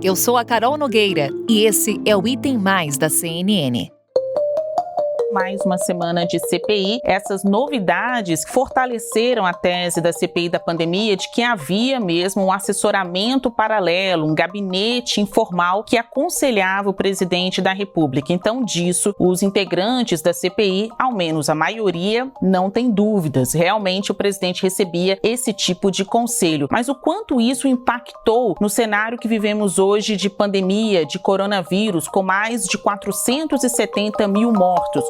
eu sou a Carol Nogueira e esse é o Item Mais da CNN. Mais uma semana de CPI, essas novidades fortaleceram a tese da CPI da pandemia de que havia mesmo um assessoramento paralelo, um gabinete informal que aconselhava o presidente da República. Então, disso, os integrantes da CPI, ao menos a maioria, não tem dúvidas. Realmente, o presidente recebia esse tipo de conselho. Mas o quanto isso impactou no cenário que vivemos hoje de pandemia, de coronavírus, com mais de 470 mil mortos?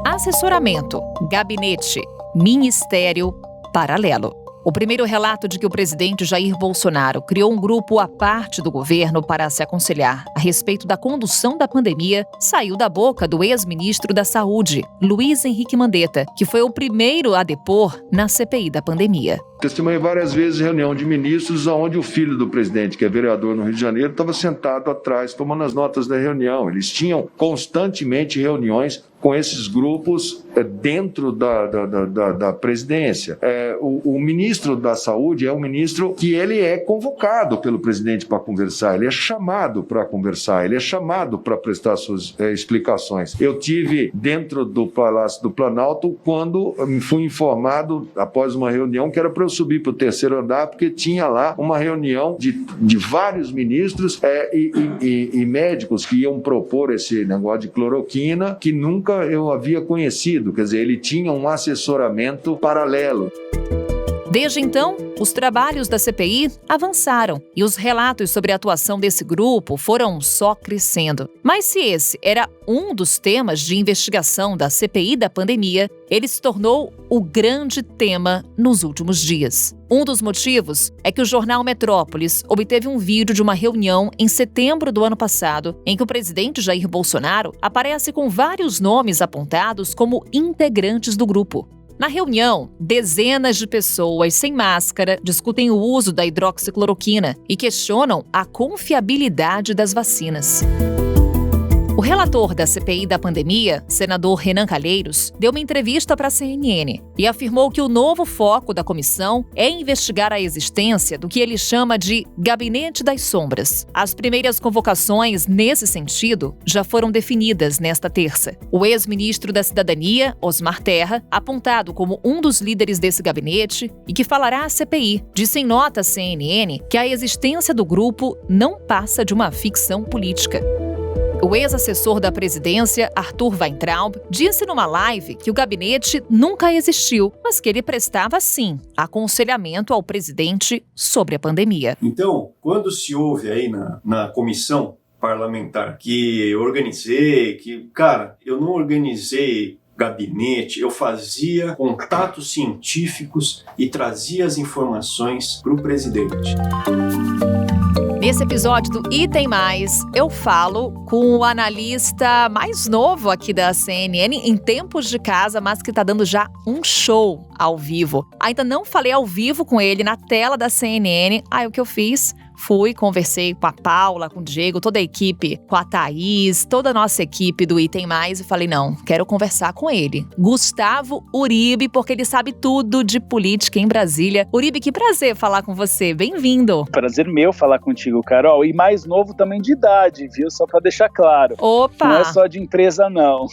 Assessoramento, gabinete, ministério paralelo. O primeiro relato de que o presidente Jair Bolsonaro criou um grupo à parte do governo para se aconselhar a respeito da condução da pandemia saiu da boca do ex-ministro da Saúde, Luiz Henrique Mandetta, que foi o primeiro a depor na CPI da pandemia. Testemunhei várias vezes reunião de ministros onde o filho do presidente, que é vereador no Rio de Janeiro, estava sentado atrás tomando as notas da reunião. Eles tinham constantemente reuniões com esses grupos dentro da presidência. O ministro da Saúde é um ministro que ele é convocado pelo presidente para conversar, ele é chamado para conversar, ele é chamado para prestar suas explicações. Eu tive dentro do Palácio do Planalto quando me fui informado, após uma reunião, que era para eu subir para o terceiro andar, porque tinha lá uma reunião de vários ministros e médicos que iam propor esse negócio de cloroquina, que nunca eu havia conhecido. Quer dizer, ele tinha um assessoramento paralelo. Desde então, os trabalhos da CPI avançaram e os relatos sobre a atuação desse grupo foram só crescendo. Mas se esse era um dos temas de investigação da CPI da pandemia, ele se tornou o grande tema nos últimos dias. Um dos motivos é que o jornal Metrópolis obteve um vídeo de uma reunião em setembro do ano passado, em que o presidente Jair Bolsonaro aparece com vários nomes apontados como integrantes do grupo. Na reunião, dezenas de pessoas sem máscara discutem o uso da hidroxicloroquina e questionam a confiabilidade das vacinas. O relator da CPI da pandemia, senador Renan Calheiros, deu uma entrevista para a CNN e afirmou que o novo foco da comissão é investigar a existência do que ele chama de Gabinete das Sombras. As primeiras convocações nesse sentido já foram definidas nesta terça. O ex-ministro da Cidadania, Osmar Terra, apontado como um dos líderes desse gabinete e que falará à CPI, disse em nota à CNN que a existência do grupo não passa de uma ficção política. O ex-assessor da presidência, Arthur Weintraub, disse numa live que o gabinete nunca existiu, mas que ele prestava, sim, aconselhamento ao presidente sobre a pandemia. Então, quando se ouve aí na comissão parlamentar que eu organizei, eu não organizei gabinete, eu fazia contatos científicos e trazia as informações para o presidente. Nesse episódio do Item Mais, eu falo com o analista mais novo aqui da CNN, em tempos de casa, mas que está dando já um show ao vivo. Ainda não falei ao vivo com ele na tela da CNN. O que eu fiz? Conversei com a Paula, com o Diego, toda a equipe, com a Thaís, toda a nossa equipe do Item Mais e falei, não, quero conversar com ele. Gustavo Uribe, porque ele sabe tudo de política em Brasília. Uribe, que prazer falar com você, bem-vindo. Prazer meu falar contigo, Carol, e mais novo também de idade, viu? Só pra deixar claro. Opa! Não é só de empresa, não.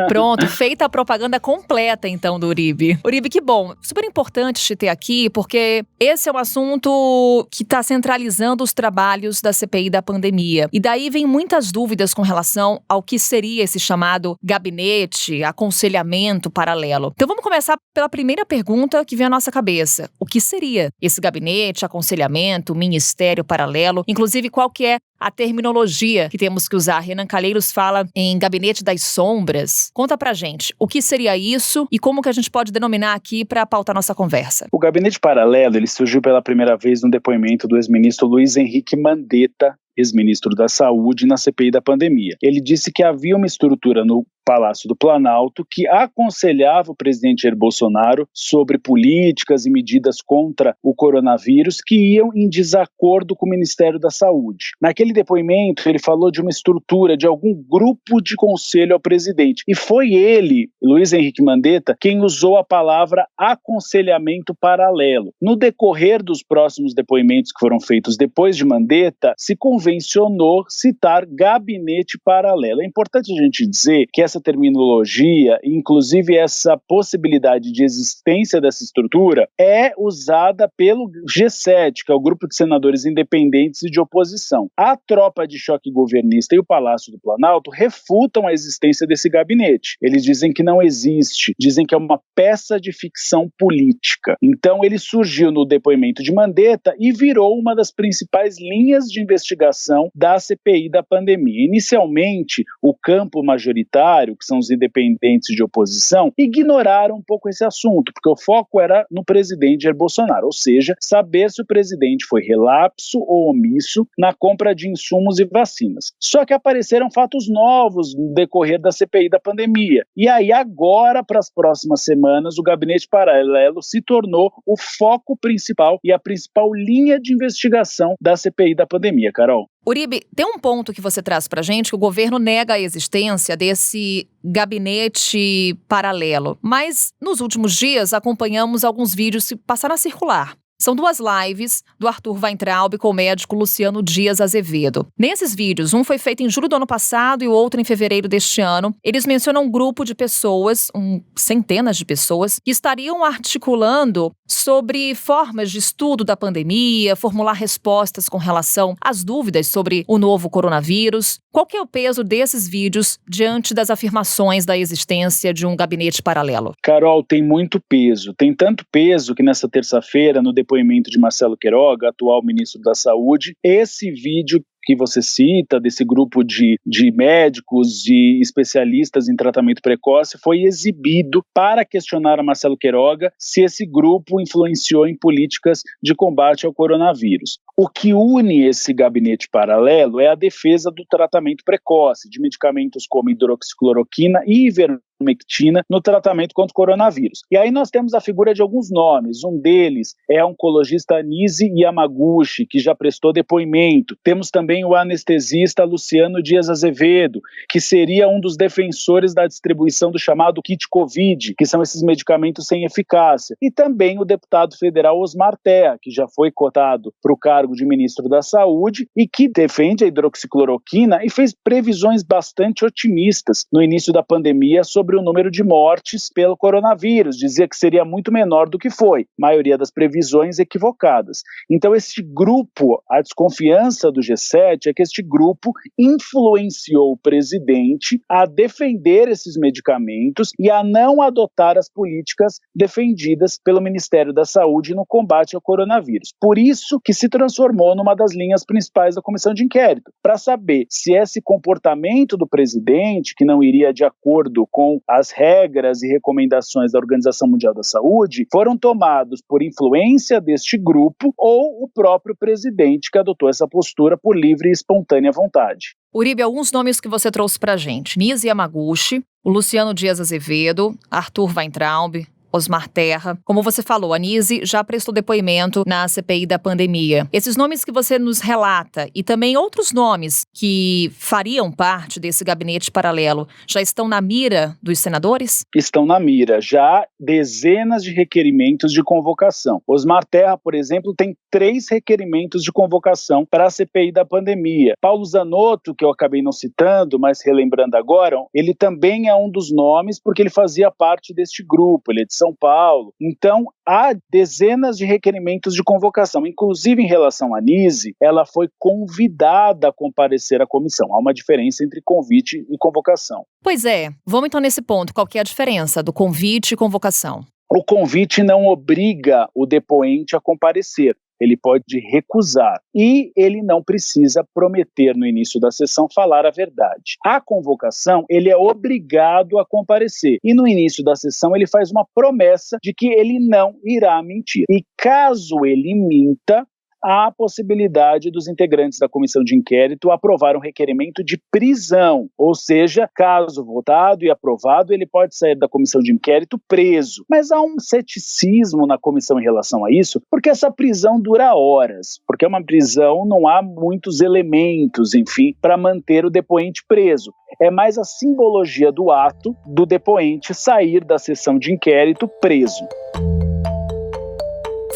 Pronto, feita a propaganda completa, então, do Uribe. Uribe, que bom, super importante te ter aqui, porque esse é um assunto que está centralizando os trabalhos da CPI da pandemia. E daí vem muitas dúvidas com relação ao que seria esse chamado gabinete, aconselhamento paralelo. Então vamos começar pela primeira pergunta que vem à nossa cabeça. O que seria esse gabinete, aconselhamento, ministério paralelo? Inclusive, qual que é a terminologia que temos que usar? Renan Calheiros fala em gabinete das sombras. Conta pra gente, o que seria isso e como que a gente pode denominar aqui para pautar nossa conversa? O gabinete paralelo, ele surgiu pela primeira vez no depoimento do ex-ministro Luiz Henrique Mandetta ex-ministro da Saúde, na CPI da pandemia. Ele disse que havia uma estrutura no Palácio do Planalto que aconselhava o presidente Jair Bolsonaro sobre políticas e medidas contra o coronavírus que iam em desacordo com o Ministério da Saúde. Naquele depoimento, ele falou de uma estrutura, de algum grupo de conselho ao presidente. E foi ele, Luiz Henrique Mandetta, quem usou a palavra aconselhamento paralelo. No decorrer dos próximos depoimentos que foram feitos depois de Mandetta, se convencionou citar gabinete paralelo. É importante a gente dizer que essa terminologia, inclusive essa possibilidade de existência dessa estrutura, é usada pelo G7, que é o grupo de senadores independentes e de oposição. A tropa de choque governista e o Palácio do Planalto refutam a existência desse gabinete. Eles dizem que não existe, dizem que é uma peça de ficção política. Então ele surgiu no depoimento de Mandetta e virou uma das principais linhas de investigação da CPI da pandemia. Inicialmente, o campo majoritário, que são os independentes de oposição, ignoraram um pouco esse assunto, porque o foco era no presidente Jair Bolsonaro, ou seja, saber se o presidente foi relapso ou omisso na compra de insumos e vacinas. Só que apareceram fatos novos no decorrer da CPI da pandemia. E aí agora, para as próximas semanas, o gabinete paralelo se tornou o foco principal e a principal linha de investigação da CPI da pandemia, Carol. Uribe, tem um ponto que você traz pra gente que o governo nega a existência desse gabinete paralelo. Mas nos últimos dias acompanhamos alguns vídeos que passaram a circular. São 2 lives do Arthur Weintraub com o médico Luciano Dias Azevedo. Nesses vídeos, um foi feito em julho do ano passado e o outro em fevereiro deste ano. Eles mencionam um grupo de pessoas, centenas de pessoas, que estariam articulando sobre formas de estudo da pandemia, formular respostas com relação às dúvidas sobre o novo coronavírus. Qual que é o peso desses vídeos diante das afirmações da existência de um gabinete paralelo? Carol, tem muito peso. Tem tanto peso que nessa terça-feira, no depoimento de Marcelo Queiroga, atual ministro da Saúde, esse vídeo que você cita, desse grupo de médicos e especialistas em tratamento precoce, foi exibido para questionar a Marcelo Queiroga se esse grupo influenciou em políticas de combate ao coronavírus. O que une esse gabinete paralelo é a defesa do tratamento precoce, de medicamentos como hidroxicloroquina e ivermectina no tratamento contra o coronavírus. E aí nós temos a figura de alguns nomes. Um deles é a oncologista Nise Yamaguchi, que já prestou depoimento. Temos também o anestesista Luciano Dias Azevedo, que seria um dos defensores da distribuição do chamado kit Covid, que são esses medicamentos sem eficácia. E também o deputado federal Osmar Terra, que já foi cotado para o cargo de ministro da Saúde e que defende a hidroxicloroquina e fez previsões bastante otimistas no início da pandemia sobre o número de mortes pelo coronavírus. Dizia que seria muito menor do que foi, maioria das previsões equivocadas. Então este grupo, a desconfiança do G7 é que este grupo influenciou o presidente a defender esses medicamentos e a não adotar as políticas defendidas pelo Ministério da Saúde no combate ao coronavírus. Por isso que se transformou numa das linhas principais da comissão de inquérito, para saber se esse comportamento do presidente, que não iria de acordo com as regras e recomendações da Organização Mundial da Saúde, foram tomados por influência deste grupo ou o próprio presidente que adotou essa postura por livre e espontânea vontade. Uribe, alguns nomes que você trouxe pra gente. Nise Yamaguchi, o Luciano Dias Azevedo, Arthur Weintraub, Osmar Terra. Como você falou, a Nise já prestou depoimento na CPI da pandemia. Esses nomes que você nos relata e também outros nomes que fariam parte desse gabinete paralelo já estão na mira dos senadores? Estão na mira. Já dezenas de requerimentos de convocação. Osmar Terra, por exemplo, tem 3 requerimentos de convocação para a CPI da pandemia. Paulo Zanotto, que eu acabei não citando, mas relembrando agora, ele também é um dos nomes porque ele fazia parte deste grupo, ele é de São Paulo. Então, há dezenas de requerimentos de convocação. Inclusive, em relação à Nise, ela foi convidada a comparecer à comissão. Há uma diferença entre convite e convocação. Pois é. Vamos então nesse ponto. Qual que é a diferença do convite e convocação? O convite não obriga o depoente a comparecer. Ele pode recusar e ele não precisa prometer no início da sessão falar a verdade. A convocação, ele é obrigado a comparecer e no início da sessão ele faz uma promessa de que ele não irá mentir. E caso ele minta, há a possibilidade dos integrantes da comissão de inquérito aprovar um requerimento de prisão, ou seja, caso votado e aprovado, ele pode sair da comissão de inquérito preso. Mas há um ceticismo na comissão em relação a isso, porque essa prisão dura horas, porque é uma prisão, não há muitos elementos, enfim, para manter o depoente preso. É mais a simbologia do ato do depoente sair da sessão de inquérito preso.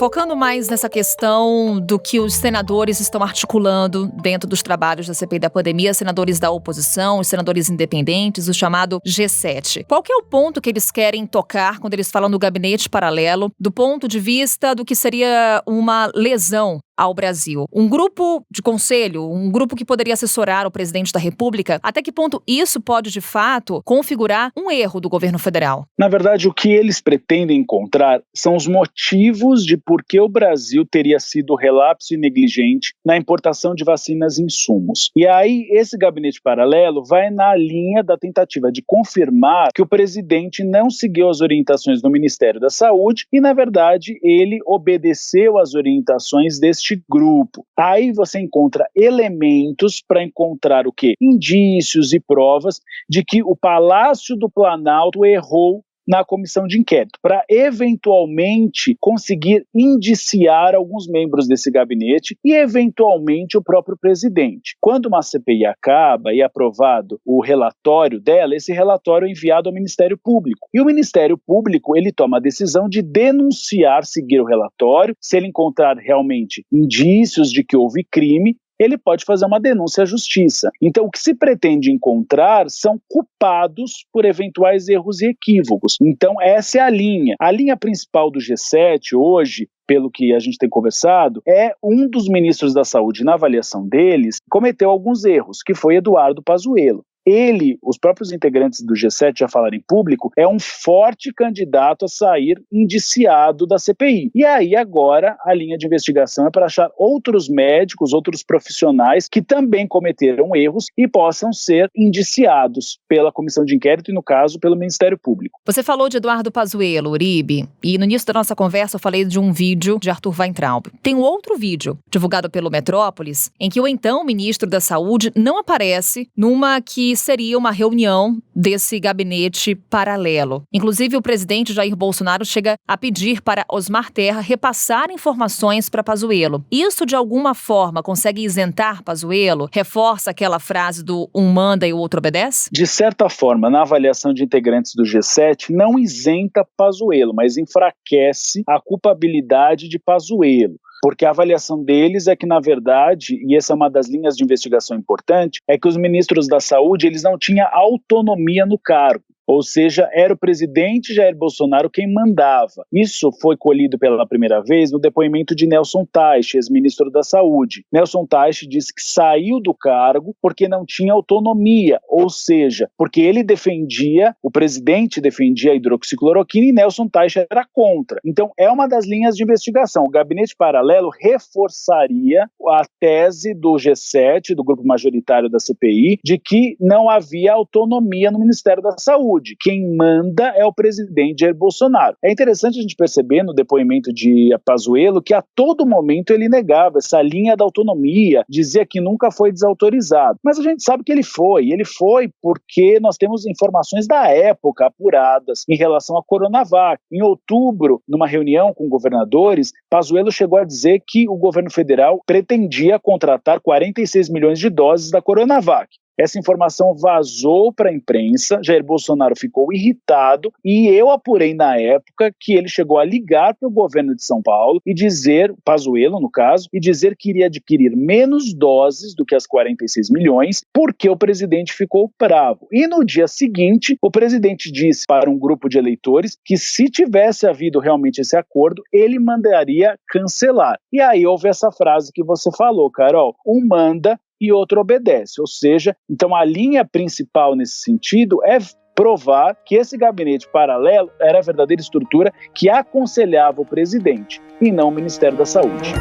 Focando mais nessa questão do que os senadores estão articulando dentro dos trabalhos da CPI da pandemia, senadores da oposição, os senadores independentes, o chamado G7. Qual que é o ponto que eles querem tocar quando eles falam do gabinete paralelo, do ponto de vista do que seria uma lesão ao Brasil? Um grupo de conselho, um grupo que poderia assessorar o presidente da República, até que ponto isso pode, de fato, configurar um erro do governo federal? Na verdade, o que eles pretendem encontrar são os motivos de por que o Brasil teria sido relapso e negligente na importação de vacinas e insumos. E aí, esse gabinete paralelo vai na linha da tentativa de confirmar que o presidente não seguiu as orientações do Ministério da Saúde e, na verdade, ele obedeceu às orientações deste grupo. Aí você encontra elementos para encontrar o quê? Indícios e provas de que o Palácio do Planalto errou na comissão de inquérito, para eventualmente conseguir indiciar alguns membros desse gabinete e eventualmente o próprio presidente. Quando uma CPI acaba e é aprovado o relatório dela, esse relatório é enviado ao Ministério Público. E o Ministério Público, ele toma a decisão de denunciar, seguir o relatório, se ele encontrar realmente indícios de que houve crime, ele pode fazer uma denúncia à justiça. Então, o que se pretende encontrar são culpados por eventuais erros e equívocos. Então, essa é a linha. A linha principal do G7 hoje, pelo que a gente tem conversado, é um dos ministros da Saúde, na avaliação deles, cometeu alguns erros, que foi Eduardo Pazuello. Ele, os próprios integrantes do G7 já falaram em público, é um forte candidato a sair indiciado da CPI. E aí agora a linha de investigação é para achar outros médicos, outros profissionais que também cometeram erros e possam ser indiciados pela comissão de inquérito e, no caso, pelo Ministério Público. Você falou de Eduardo Pazuello, Uribe, e no início da nossa conversa eu falei de um vídeo de Arthur Weintraub. Tem um outro vídeo, divulgado pelo Metrópolis, em que o então ministro da Saúde não aparece numa que seria uma reunião desse gabinete paralelo. Inclusive, o presidente Jair Bolsonaro chega a pedir para Osmar Terra repassar informações para Pazuello. Isso, de alguma forma, consegue isentar Pazuello? Reforça aquela frase do um manda e o outro obedece? De certa forma, na avaliação de integrantes do G7, não isenta Pazuello, mas enfraquece a culpabilidade de Pazuello. Porque a avaliação deles é que, na verdade, e essa é uma das linhas de investigação importante, é que os ministros da Saúde eles não tinham autonomia no cargo. Ou seja, era o presidente Jair Bolsonaro quem mandava. Isso foi colhido pela primeira vez no depoimento de Nelson Teich, ex-ministro da Saúde. Nelson Teich disse que saiu do cargo porque não tinha autonomia, ou seja, porque ele defendia, o presidente defendia a hidroxicloroquina e Nelson Teich era contra. Então, é uma das linhas de investigação. O gabinete paralelo reforçaria a tese do G7, do grupo majoritário da CPI, de que não havia autonomia no Ministério da Saúde. Quem manda é o presidente Jair Bolsonaro. É interessante a gente perceber no depoimento de Pazuello que a todo momento ele negava essa linha da autonomia, dizia que nunca foi desautorizado. Mas a gente sabe que ele foi porque nós temos informações da época apuradas em relação à Coronavac. Em outubro, numa reunião com governadores, Pazuello chegou a dizer que o governo federal pretendia contratar 46 milhões de doses da Coronavac. Essa informação vazou para a imprensa, Jair Bolsonaro ficou irritado e eu apurei na época que ele chegou a ligar para o governo de São Paulo e dizer, Pazuello no caso, e dizer que iria adquirir menos doses do que as 46 milhões porque o presidente ficou bravo. E no dia seguinte, o presidente disse para um grupo de eleitores que se tivesse havido realmente esse acordo, ele mandaria cancelar. E aí houve essa frase que você falou, Carol, um manda e outro obedece, ou seja, então a linha principal nesse sentido é provar que esse gabinete paralelo era a verdadeira estrutura que aconselhava o presidente e não o Ministério da Saúde.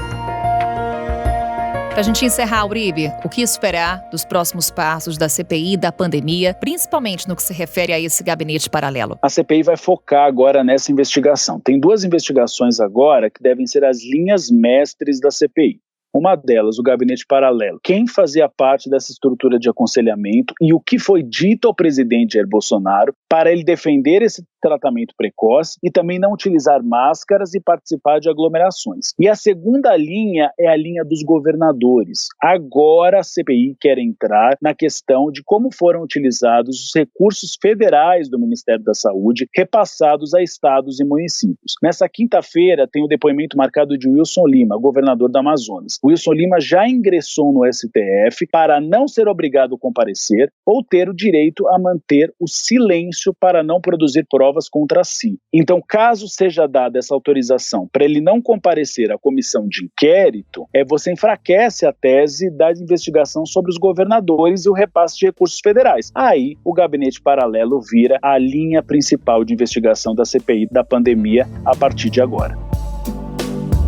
Para a gente encerrar, Uribe, o que esperar dos próximos passos da CPI da pandemia, principalmente no que se refere a esse gabinete paralelo? A CPI vai focar agora nessa investigação. Tem duas investigações agora que devem ser as linhas mestres da CPI. Uma delas, o gabinete paralelo. Quem fazia parte dessa estrutura de aconselhamento e o que foi dito ao presidente Jair Bolsonaro para ele defender esse tratamento precoce e também não utilizar máscaras e participar de aglomerações. E a segunda linha é a linha dos governadores. Agora a CPI quer entrar na questão de como foram utilizados os recursos federais do Ministério da Saúde repassados a estados e municípios. Nessa quinta-feira tem o depoimento marcado de Wilson Lima, governador do Amazonas. Wilson Lima já ingressou no STF para não ser obrigado a comparecer ou ter o direito a manter o silêncio para não produzir provas contra si. Então, caso seja dada essa autorização para ele não comparecer à comissão de inquérito, você enfraquece a tese da investigação sobre os governadores e o repasse de recursos federais. Aí, o gabinete paralelo vira a linha principal de investigação da CPI da pandemia a partir de agora.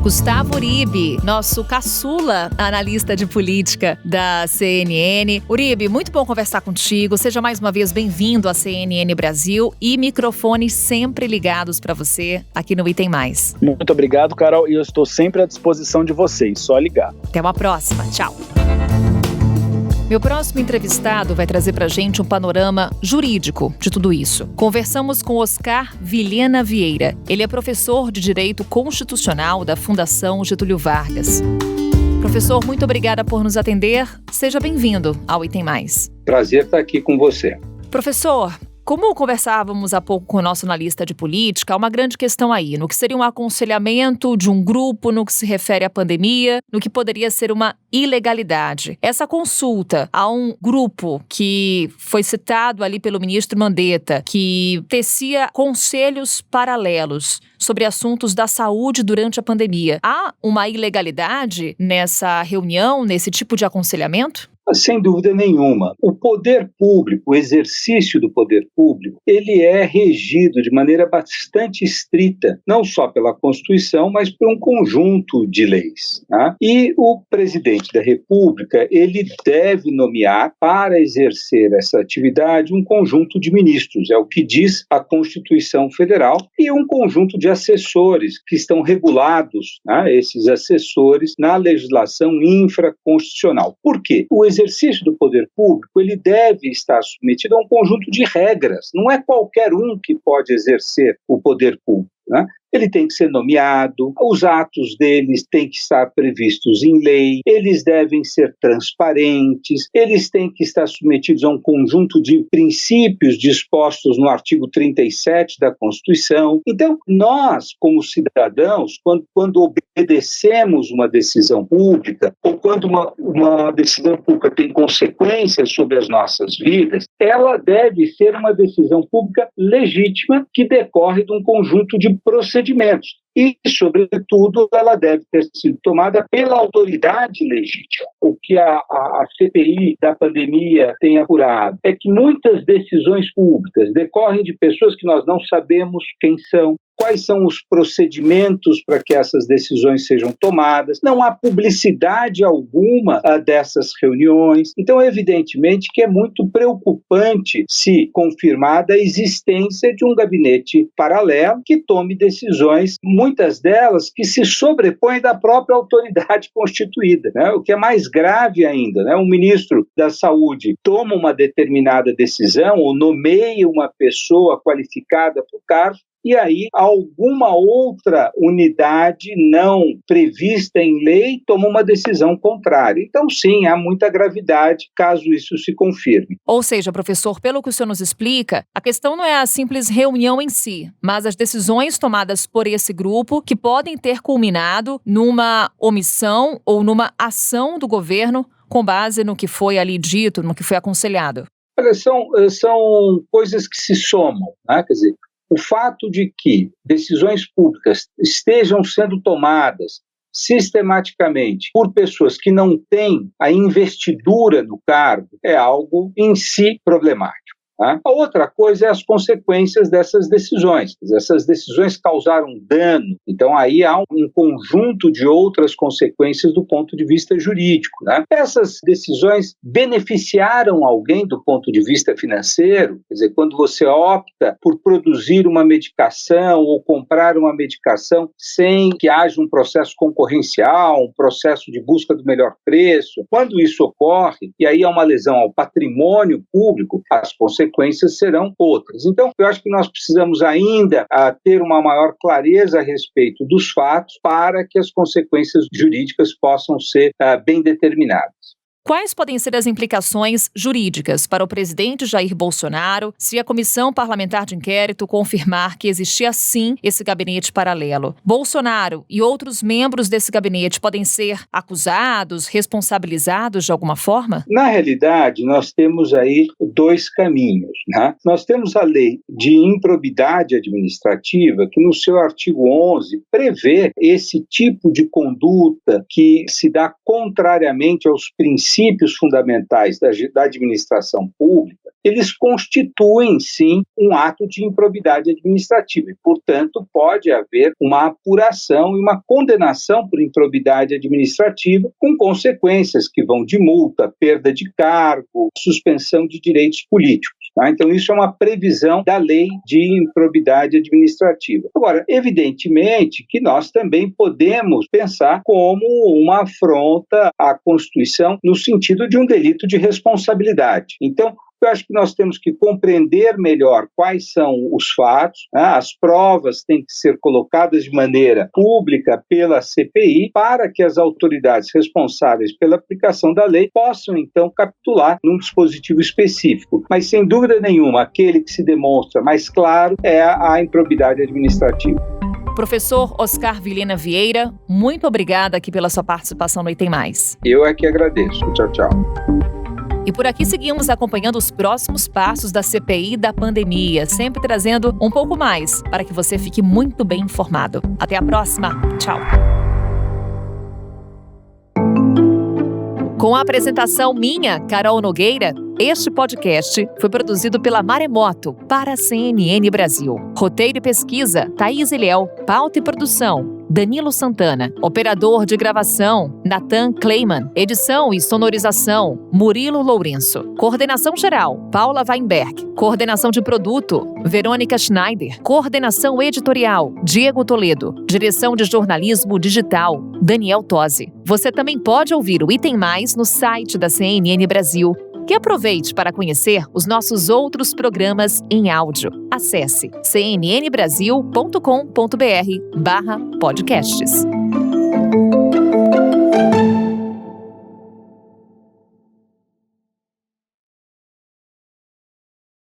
Gustavo Uribe, nosso caçula analista de política da CNN. Uribe, muito bom conversar contigo. Seja mais uma vez bem-vindo à CNN Brasil e microfones sempre ligados para você aqui no Item Mais. Muito obrigado, Carol, e eu estou sempre à disposição de vocês. Só ligar. Até uma próxima. Tchau. Meu próximo entrevistado vai trazer pra gente um panorama jurídico de tudo isso. Conversamos com Oscar Vilhena Vieira. Ele é professor de Direito Constitucional da Fundação Getúlio Vargas. Professor, muito obrigada por nos atender. Seja bem-vindo ao Item Mais. Prazer estar aqui com você. Professor, como conversávamos há pouco com o nosso analista de política, há uma grande questão aí, no que seria um aconselhamento de um grupo, no que se refere à pandemia, no que poderia ser uma ilegalidade. Essa consulta a um grupo que foi citado ali pelo ministro Mandetta, que tecia conselhos paralelos sobre assuntos da saúde durante a pandemia. Há uma ilegalidade nessa reunião, nesse tipo de aconselhamento? Sem dúvida nenhuma. O poder público, o exercício do poder público, ele é regido de maneira bastante estrita, não só pela Constituição, mas por um conjunto de leis, né? E o presidente da República, ele deve nomear para exercer essa atividade um conjunto de ministros, é o que diz a Constituição Federal, e um conjunto de assessores que estão regulados, né, esses assessores, na legislação infraconstitucional. Por quê? O exercício do poder público, ele deve estar submetido a um conjunto de regras. Não é qualquer um que pode exercer o poder público, né? Ele tem que ser nomeado, os atos deles têm que estar previstos em lei, eles devem ser transparentes, eles têm que estar submetidos a um conjunto de princípios dispostos no artigo 37 da Constituição. Então, nós, como cidadãos, quando obedecemos uma decisão pública, ou quando uma decisão pública tem consequências sobre as nossas vidas, ela deve ser uma decisão pública legítima que decorre de um conjunto de procedimentos. E, sobretudo, ela deve ter sido tomada pela autoridade legítima. O que a CPI da pandemia tem apurado é que muitas decisões públicas decorrem de pessoas que nós não sabemos quem são, quais são os procedimentos para que essas decisões sejam tomadas, não há publicidade alguma dessas reuniões. Então, evidentemente que é muito preocupante se confirmada a existência de um gabinete paralelo que tome decisões, muitas delas que se sobrepõem da própria autoridade constituída, né? O que é mais grave ainda, né? Um ministro da Saúde toma uma determinada decisão ou nomeia uma pessoa qualificada para o cargo, e aí alguma outra unidade não prevista em lei toma uma decisão contrária. Então, sim, há muita gravidade caso isso se confirme. Ou seja, professor, pelo que o senhor nos explica, a questão não é a simples reunião em si, mas as decisões tomadas por esse grupo que podem ter culminado numa omissão ou numa ação do governo com base no que foi ali dito, no que foi aconselhado. Olha, são coisas que se somam, né? Quer dizer, o fato de que decisões públicas estejam sendo tomadas sistematicamente por pessoas que não têm a investidura no cargo é algo em si problemático. Tá? A outra coisa é as consequências dessas decisões. Essas decisões causaram dano, então aí há um conjunto de outras consequências do ponto de vista jurídico. Né? Essas decisões beneficiaram alguém do ponto de vista financeiro? Quer dizer, quando você opta por produzir uma medicação ou comprar uma medicação sem que haja um processo concorrencial, um processo de busca do melhor preço, quando isso ocorre, e aí há uma lesão ao patrimônio público, as consequências serão outras. Então, eu acho que nós precisamos ainda ter uma maior clareza a respeito dos fatos para que as consequências jurídicas possam ser bem determinadas. Quais podem ser as implicações jurídicas para o presidente Jair Bolsonaro se a Comissão Parlamentar de Inquérito confirmar que existia sim esse gabinete paralelo? Bolsonaro e outros membros desse gabinete podem ser acusados, responsabilizados de alguma forma? Na realidade, nós temos aí dois caminhos. Né? Nós temos a lei de improbidade administrativa, que no seu artigo 11 prevê esse tipo de conduta que se dá contrariamente aos princípios fundamentais da administração pública. Eles constituem, sim, um ato de improbidade administrativa e, portanto, pode haver uma apuração e uma condenação por improbidade administrativa com consequências que vão de multa, perda de cargo, suspensão de direitos políticos. Tá? Então, isso é uma previsão da lei de improbidade administrativa. Agora, evidentemente que nós também podemos pensar como uma afronta à Constituição no sentido de um delito de responsabilidade. Então, eu acho que nós temos que compreender melhor quais são os fatos, né? As provas têm que ser colocadas de maneira pública pela CPI para que as autoridades responsáveis pela aplicação da lei possam, então, capitular num dispositivo específico. Mas, sem dúvida nenhuma, aquele que se demonstra mais claro é a improbidade administrativa. Professor Oscar Vilhena Vieira, muito obrigada aqui pela sua participação no Item Mais. Eu é que agradeço. Tchau, tchau. E por aqui seguimos acompanhando os próximos passos da CPI da pandemia, sempre trazendo um pouco mais para que você fique muito bem informado. Até a próxima. Tchau. Com a apresentação minha, Carol Nogueira, este podcast foi produzido pela Maremoto para a CNN Brasil. Roteiro e pesquisa, Thaís Ilhéu. Pauta e produção, Danilo Santana. Operador de gravação, Nathan Kleiman. Edição e sonorização, Murilo Lourenço. Coordenação geral, Paula Weinberg. Coordenação de produto, Verônica Schneider. Coordenação editorial, Diego Toledo. Direção de jornalismo digital, Daniel Tosi. Você também pode ouvir o Item Mais no site da CNN Brasil. E aproveite para conhecer os nossos outros programas em áudio. Acesse cnnbrasil.com.br/podcasts.